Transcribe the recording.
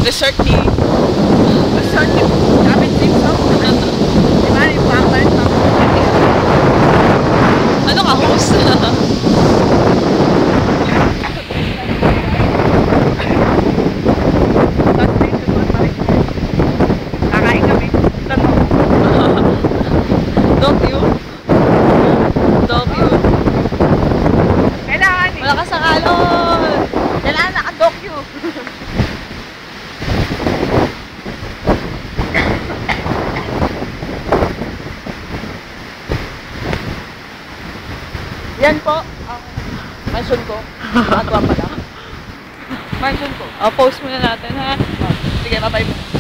resort ni David Simpson. Diba, yung pampan ng Ano ka, host? kakain kami. Don't you? Don't you? Kailangan eh. Malakas ang alon! Kailangan naka-docu. Yan po ang mansion ko. Nagawa pa lang. Mansion ko. Post muna natin, ha? Sige, bye-bye mo.